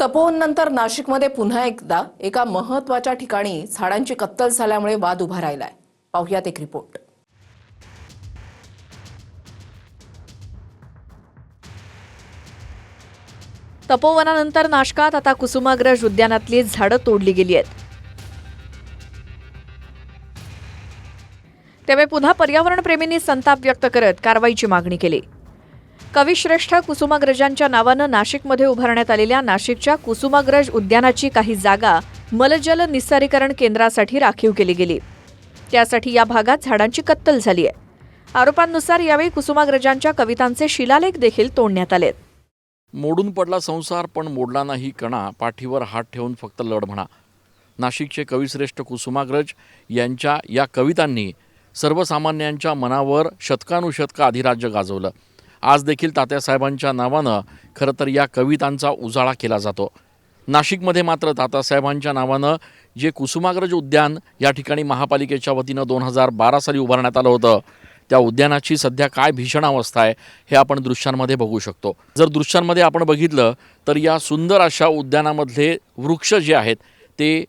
तपोवननंतर नाशिकमध्ये पुन्हा एकदा एका महत्त्वाच्या ठिकाणी झाडांची कत्तल झाल्यामुळे वाद उभा राहिलाय। पाहुयात एक रिपोर्ट। तपोवनानंतर नाशकात आता कुसुमाग्रज उद्यानातली झाडं तोडली गेली आहेत। त्यामुळे पुन्हा पर्यावरणप्रेमींनी संताप व्यक्त करत कारवाईची मागणी केली। कविश्रेष्ठ कुसुमाग्रजांच्या नावानं नाशिकमध्ये उभारण्यात आलेल्या नाशिकच्या कुसुमाग्रज उद्यानाची काही जागा मलजल निस्सारीकरण केंद्रासाठी राखीव केली गेली। त्यासाठी या भागात झाडांची कत्तल झाली आहे। आरोपांनुसार यावेळी कुसुमाग्रजांच्या कवितांचे शिलालेख देखील तोडण्यात आलेत। मोडून पडला संसार पण मोडला नाही कणा, पाठीवर हात ठेवून फक्त लढ म्हणा। नाशिकचे कविश्रेष्ठ कुसुमाग्रज यांच्या या कवितांनी सर्वसामान्यांच्या मनावर शतकानुशतका अधिराज्य गाजवलं। आज देखील तात्यासाहेबांच्या नावानं खरं तर या कवितांचा उजाळा केला जातो। नाशिकमध्ये मात्र तात्यासाहेबांच्या नावानं जे कुसुमाग्रज उद्यान या ठिकाणी महापालिकेच्या वतीनं 2012 साली उभारण्यात आलं होतं, त्या उद्यानाची सध्या काय भीषण अवस्था आहे हे आपण दृश्यांमध्ये बघू शकतो। जर दृश्यांमध्ये आपण बघितलं तर या सुंदर अशा उद्यानामधले वृक्ष जे आहेत ते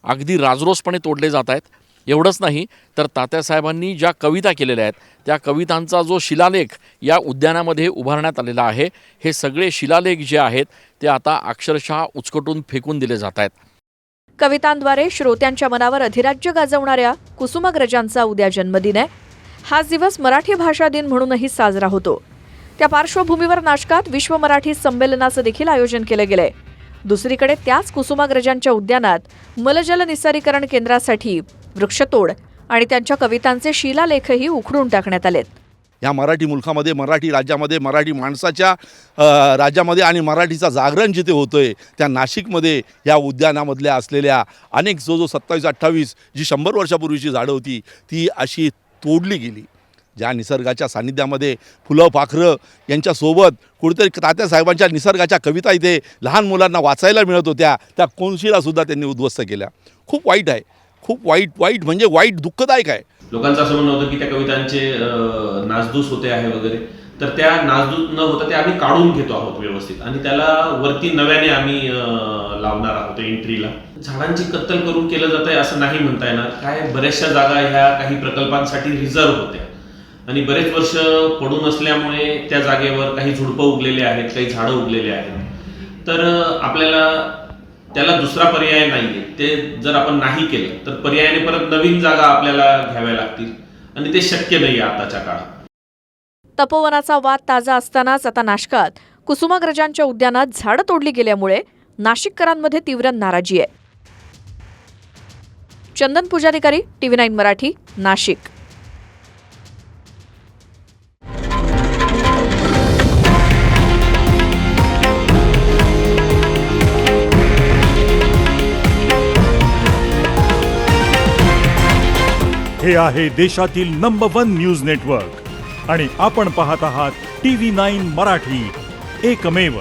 अगदी राजरोसपणे तोडले जात आहेत। एवढंच नाही तर तात्यासाहेबांनी ज्या कविता केलेल्या आहेत त्या कवितांचा जो शिलालेख या उद्यानामध्ये उभारण्यात आलेला आहे, हे सगळे शिलालेख जे आहेत ते आता अक्षरशः उचकटून फेकून दिले जात आहेत। कवितांद्वारे श्रोत्यांच्या मनावर अधिराज्य गाजवणाऱ्या कुसुमाग्रजांचा उद्या जन्मदिन आहे। हाच दिवस मराठी भाषा दिन म्हणूनही साजरा होतो। त्या पार्श्वभूमीवर नाशकात विश्व मराठी संमेलनाचं देखील आयोजन केलं गेलंय। दुसरीकडे त्याच कुसुमाग्रजांच्या उद्यानात मलजल निस्सारीकरण केंद्रासाठी वृक्षतोड आणि त्यांच्या कवितांचे शिलालेखही उखडून टाकण्यात आलेत। या मराठी मुलखामध्ये, मराठी राज्यामध्ये, मराठी माणसाच्या राज्यामध्ये आणि मराठीचा जागरण जिथे होतोय त्या नाशिकमध्ये या उद्यानामधल्या असलेल्या अनेक जो 27-28 जी 100 वर्षापूर्वीची झाडं होती ती अशी तोडली गेली। ज्या निसर्गाच्या सानिध्यामध्ये फुलं पाखरं यांच्यासोबत कुठेतरी तात्यासाहेबांच्या निसर्गाच्या कविता इथे लहान मुलांना वाचायला मिळत होत्या, त्या कोनशीलासुद्धा त्यांनी उद्ध्वस्त केल्या। खूप वाईट आहे, खूप वाईट म्हणजे वाईट दुःखदायक आहे। लोकांचं असं म्हणणं होतं की त्या कवितांचे नासधूस होते आहे वगैरे, तर त्या नासधूस न होता ते आम्ही काढून घेतो आहोत व्यवस्थित आणि त्याला वरती नव्याने आम्ही लावणार आहोत एंट्रीला। झाडांची कत्तल करून केलं जात आहे असं नाही म्हणता येणार। काय बऱ्याचशा जागा ह्या काही प्रकल्पांसाठी रिझर्व्ह होत्या आणि बरेच वर्ष पडून असल्यामुळे त्या जागेवर काही झुडपं उगलेले आहेत, काही झाडं उगलेले आहेत। तर आपल्याला त्याला दुसरा पर्याय नाहीये। ते जर आपण नाही केलं तर पर्यायाने परत नवीन जागा आपल्याला घ्याव्या लागतील आणि ते शक्य नाही आताच्या काळात। तपोवनाचा वाद ताजा असतानाच आता नाशकात कुसुमाग्रजांच्या उद्यानात झाडं तोडली गेल्यामुळे नाशिककरांमध्ये तीव्र नाराजी आहे। चंदन पुजाधिकारी, TV9 मराठी, नाशिक। हे आहे देशातील नंबर 1 न्यूज नेटवर्क आणि आपण पाहत आहात TV9 मराठी, एकमेव।